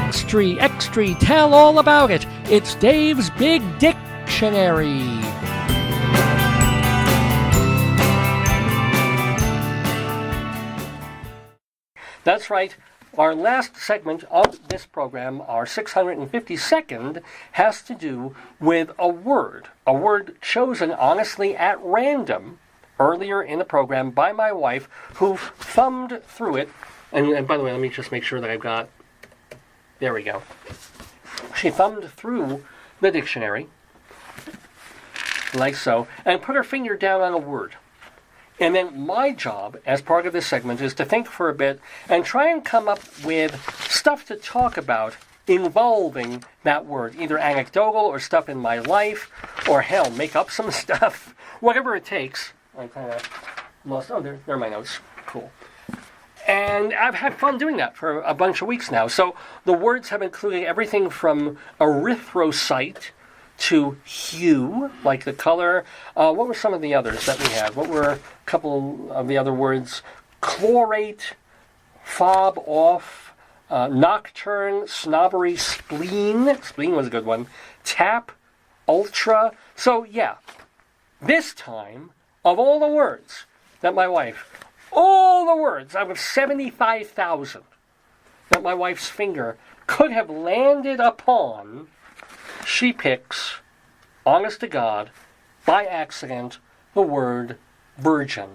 Extra, tell all about it. It's Dave's Big Dictionary. That's right. Our last segment of this program, our 652nd, has to do with a word chosen honestly at random earlier in the program by my wife, who thumbed through it. And by the way, let me just make sure that I've got... There we go. She thumbed through the dictionary, like so, and put her finger down on a word. And then my job, as part of this segment, is to think for a bit and try and come up with stuff to talk about involving that word, either anecdotal or stuff in my life, or hell, make up some stuff, whatever it takes. I kind of lost... Oh, there are my notes. Cool. And I've had fun doing that for a bunch of weeks now. So the words have included everything from erythrocyte to hue, like the color. What were some of the others that we had? What were a couple of the other words? Chlorate, fob off, nocturne, snobbery, spleen. Spleen was a good one. Tap, ultra. So yeah, this time, of all the words that my wife... All the words out of 75,000 that my wife's finger could have landed upon, she picks, honest to God, by accident, the word virgin.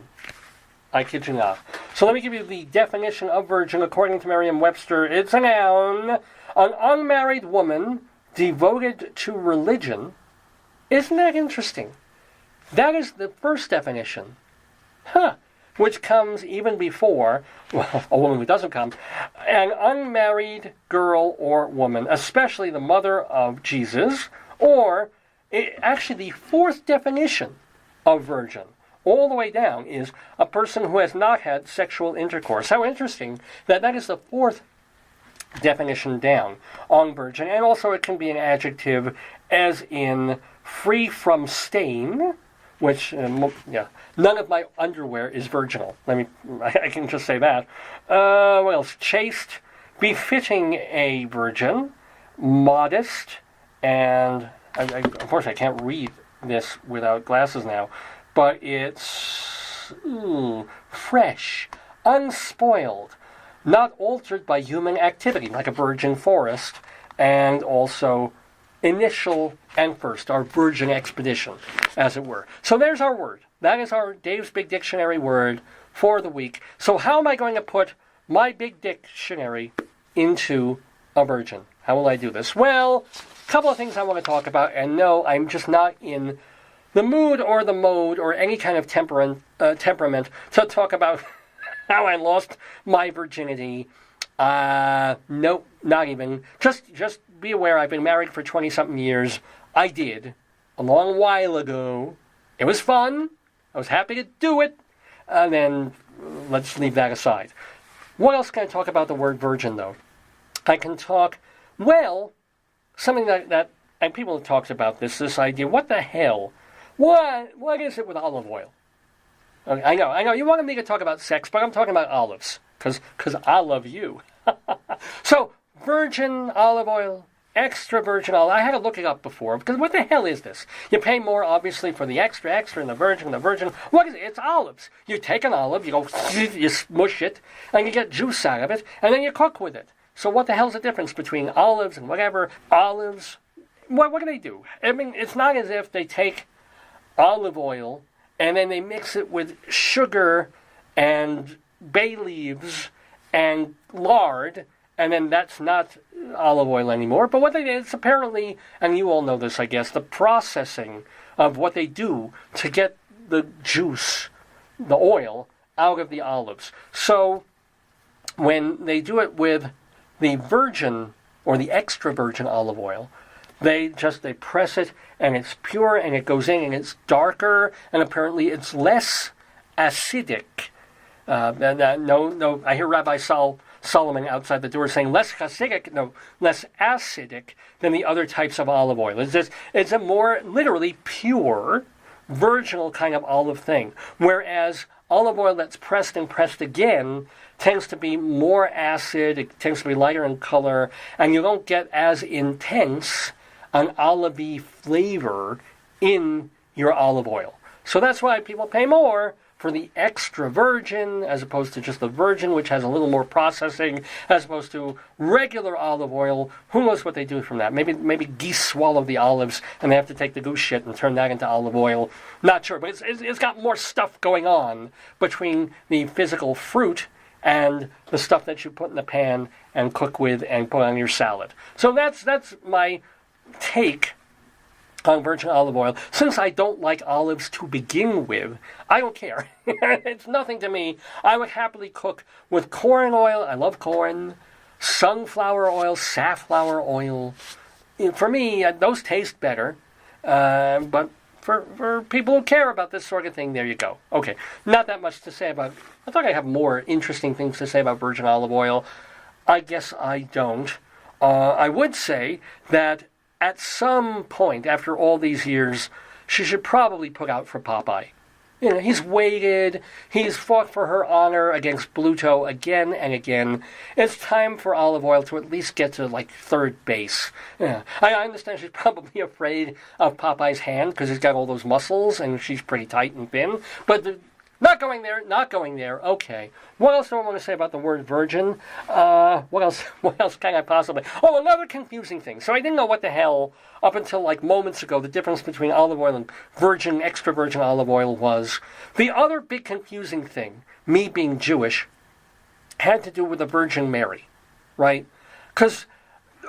I kid you not. So let me give you the definition of virgin according to Merriam-Webster. It's a noun, an unmarried woman devoted to religion. Isn't that interesting? That is the first definition. Which comes even before, well, a woman who doesn't come, an unmarried girl or woman, especially the mother of Jesus, or actually the fourth definition of virgin, all the way down, is a person who has not had sexual intercourse. How interesting that is the fourth definition down on virgin, and also it can be an adjective, as in free from stain, which, none of my underwear is virginal. I can just say that. What else? Chaste, befitting a virgin, modest, and of course I can't read this without glasses now, but it's fresh, unspoiled, not altered by human activity, like a virgin forest, and also initial and first, our virgin expedition, as it were. So there's our word. That is our Dave's Big Dictionary word for the week. So how am I going to put my big dictionary into a virgin? How will I do this? Well, a couple of things I want to talk about, and no, I'm just not in the mood or the mode or any kind of temperament to talk about how I lost my virginity. Nope, not even. Just be aware, I've been married for 20-something years. I did, a long while ago. It was fun. I was happy to do it. And then, let's leave that aside. What else can I talk about the word virgin, though? I can talk, well, something that and people have talked about this idea, what the hell? What is it with olive oil? Okay, I know, you wanted me to talk about sex, but I'm talking about olives, because I love you. So, virgin olive oil, extra virgin olive. I had to look it up before, because what the hell is this? You pay more, obviously, for the extra, and the virgin. What is it? It's olives. You take an olive, you smush it, and you get juice out of it, and then you cook with it. So what the hell's the difference between olives and whatever? Olives, what do they do? I mean, it's not as if they take olive oil, and then they mix it with sugar and bay leaves and lard, and then that's not olive oil anymore. But what they did is apparently, and you all know this, I guess, the processing of what they do to get the juice, the oil, out of the olives. So when they do it with the virgin or the extra virgin olive oil, they press it, and it's pure, and it goes in, and it's darker, and apparently it's less acidic. No, I hear Rabbi Solomon outside the door saying less acidic than the other types of olive oil. It's a more literally pure, virginal kind of olive thing. Whereas olive oil that's pressed and pressed again tends to be more acid, it tends to be lighter in color, and you don't get as intense an olivey flavor in your olive oil. So that's why people pay more for the extra virgin as opposed to just the virgin, which has a little more processing, as opposed to regular olive oil. Who knows what they do from that? Maybe geese swallow the olives and they have to take the goose shit and turn that into olive oil. Not sure, but it's got more stuff going on between the physical fruit and the stuff that you put in the pan and cook with and put on your salad. So that's my take on virgin olive oil. Since I don't like olives to begin with, I don't care. It's nothing to me. I would happily cook with corn oil. I love corn. Sunflower oil, safflower oil. For me, those taste better. But for people who care about this sort of thing, there you go. Okay, not that much to say about... I thought I'd have more interesting things to say about virgin olive oil. I guess I don't. I would say that at some point, after all these years, she should probably put out for Popeye. You know, he's waited, he's fought for her honor against Bluto again and again. It's time for olive oil to at least get to, like, third base. Yeah. I understand she's probably afraid of Popeye's hand because he's got all those muscles and she's pretty tight and thin. But not going there. Okay. What else do I want to say about the word virgin? What else can I possibly... Oh, another confusing thing. So I didn't know what the hell, up until like moments ago, the difference between olive oil and virgin, extra virgin olive oil was. The other big confusing thing, me being Jewish, had to do with the Virgin Mary, right? Because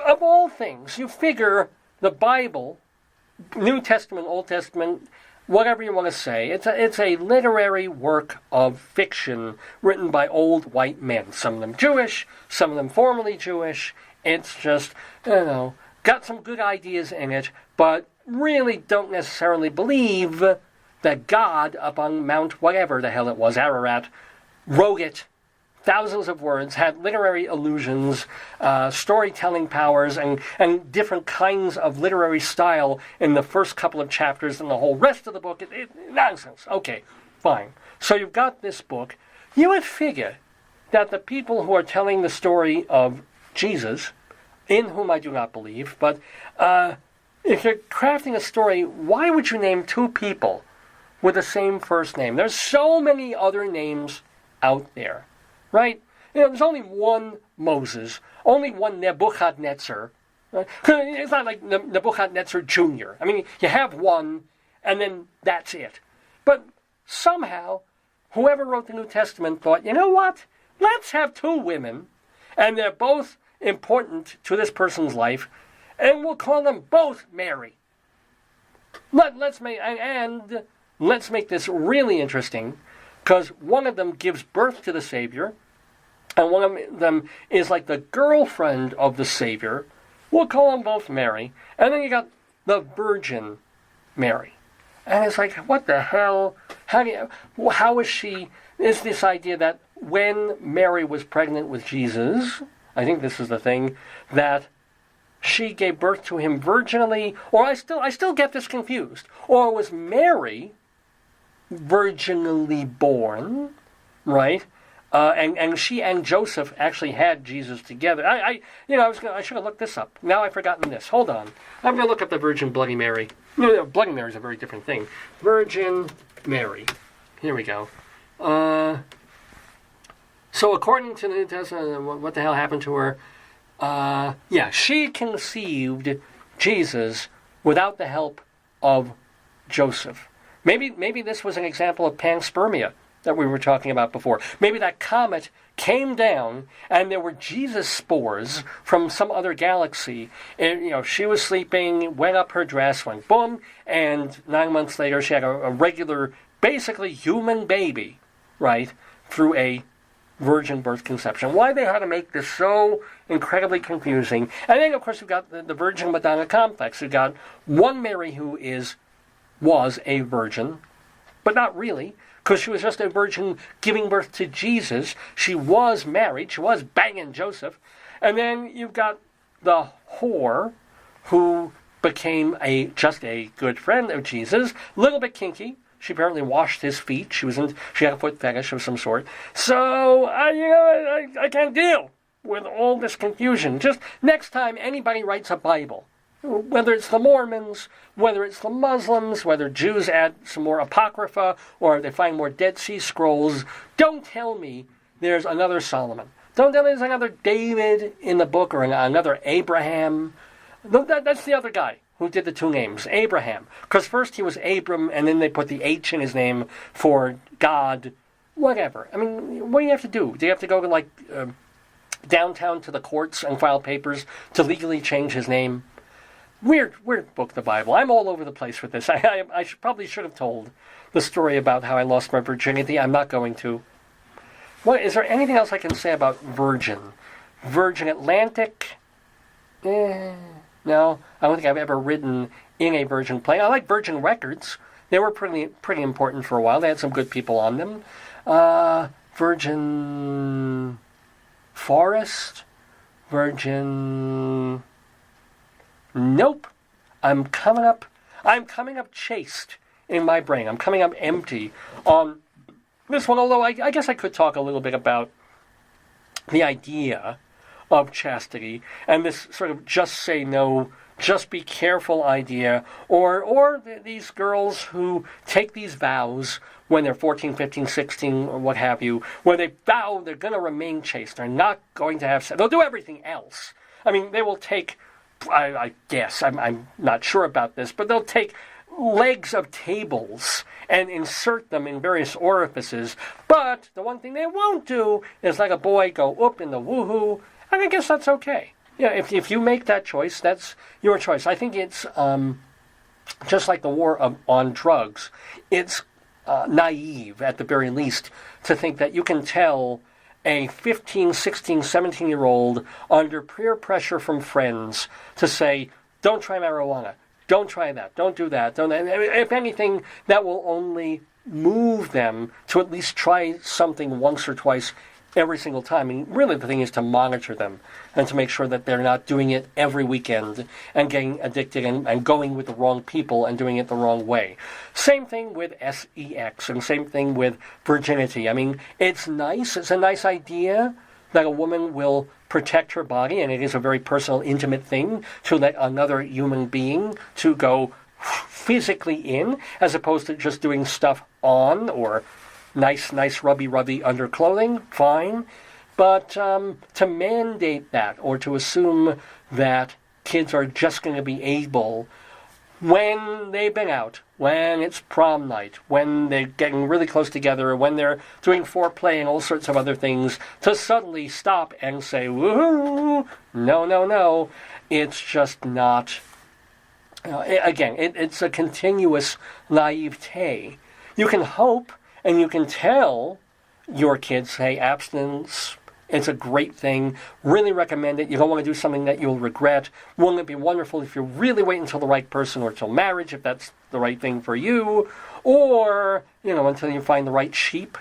of all things, you figure the Bible, New Testament, Old Testament, whatever you want to say, it's a literary work of fiction written by old white men. Some of them Jewish, some of them formerly Jewish. It's just, got some good ideas in it, but really don't necessarily believe that God up on Mount whatever the hell it was, Ararat, wrote it. Thousands of words, had literary allusions, storytelling powers, and different kinds of literary style in the first couple of chapters, and the whole rest of the book, nonsense. Okay, fine. So you've got this book. You would figure that the people who are telling the story of Jesus, in whom I do not believe, but if you're crafting a story, why would you name two people with the same first name? There's so many other names out there. Right? There's only one Moses, only one Nebuchadnezzar. Right? It's not like Nebuchadnezzar Jr. I mean, you have one, and then that's it. But somehow, whoever wrote the New Testament thought, you know what? Let's have two women, and they're both important to this person's life, and we'll call them both Mary. Let's make this really interesting, because one of them gives birth to the Savior, and one of them is like the girlfriend of the Savior. We'll call them both Mary. And then you got the Virgin Mary. And it's like, what the hell? How is she... Is this idea that when Mary was pregnant with Jesus, I think this is the thing, that she gave birth to him virginally, or I still get this confused. Or was Mary virginally born, right? And she and Joseph actually had Jesus together. I should have looked this up. Now I've forgotten this. Hold on. I'm going to look up the Virgin Bloody Mary. No, Bloody Mary is a very different thing. Virgin Mary. Here we go. So according to the New Testament, what the hell happened to her? She conceived Jesus without the help of Joseph. Maybe this was an example of panspermia that we were talking about before. Maybe that comet came down and there were Jesus spores from some other galaxy. And, she was sleeping, went up her dress, went boom, and 9 months later she had a regular, basically human baby, right, through a virgin birth conception. Why they had to make this so incredibly confusing. And then, of course, you've got the Virgin Madonna complex. You've got one Mary who was a virgin, but not really, because she was just a virgin giving birth to Jesus. She was married. She was banging Joseph. And then you've got the whore who became just a good friend of Jesus, a little bit kinky. She apparently washed his feet. She had a foot fetish of some sort. So, I can't deal with all this confusion. Just next time anybody writes a Bible, whether it's the Mormons, whether it's the Muslims, whether Jews add some more Apocrypha, or they find more Dead Sea Scrolls, don't tell me there's another Solomon. Don't tell me there's another David in the book, or another Abraham. That's the other guy who did the two names, Abraham. Because first he was Abram, and then they put the H in his name for God, whatever. I mean, what do you have to do? Do you have to go to, downtown to the courts and file papers to legally change his name? Weird book, the Bible. I'm all over the place with this. I probably should have told the story about how I lost my virginity. I'm not going to. Is there anything else I can say about Virgin? Virgin Atlantic? No, I don't think I've ever ridden in a Virgin plane. I like Virgin Records. They were pretty important for a while. They had some good people on them. Virgin Forest? Virgin... Nope. I'm coming up chaste in my brain. I'm coming up empty on this one, although I guess I could talk a little bit about the idea of chastity and this sort of just say no, just be careful idea, or these girls who take these vows when they're 14, 15, 16, or what have you, where they vow they're going to remain chaste, they're not going to have sex, they'll do everything else. I mean, they will take, I guess, I'm not sure about this, but they'll take legs of tables and insert them in various orifices, but the one thing they won't do is like a boy go up in the woohoo, and I guess that's okay. Yeah, if you make that choice, that's your choice. I think it's just like the war on drugs. It's naive, at the very least, to think that you can tell a 15, 16, 17-year-old under peer pressure from friends to say, don't try marijuana, don't try that, don't do that. If anything, that will only move them to at least try something once or twice every single time. I mean, really the thing is to monitor them and to make sure that they're not doing it every weekend and getting addicted and going with the wrong people and doing it the wrong way. Same thing with sex and same thing with virginity. I mean, it's nice. It's a nice idea that a woman will protect her body, and it is a very personal, intimate thing to let another human being to go physically in, as opposed to just doing stuff on or nice rubby underclothing, fine. But to mandate that or to assume that kids are just going to be able, when they've been out, when it's prom night, when they're getting really close together, when they're doing foreplay and all sorts of other things, to suddenly stop and say, woohoo, no, it's just not. Again, it's a continuous naivete. You can hope and you can tell your kids, hey, abstinence, it's a great thing. Really recommend it. You don't want to do something that you'll regret. Wouldn't it be wonderful if you really wait until the right person or till marriage, if that's the right thing for you? Or, until you find the right sheep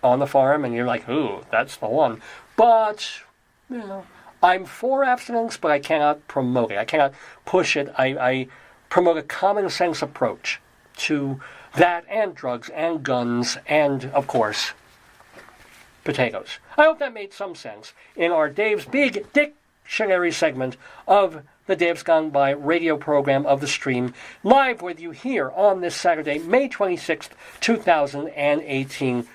on the farm and you're like, ooh, that's the one. But, I'm for abstinence, but I cannot promote it. I cannot push it. I promote a common sense approach to that and drugs and guns and, of course, potatoes. I hope that made some sense in our Dave's Big Dictionary segment of the Dave's Gone By radio program of the stream, live with you here on this Saturday, May 26th, 2018.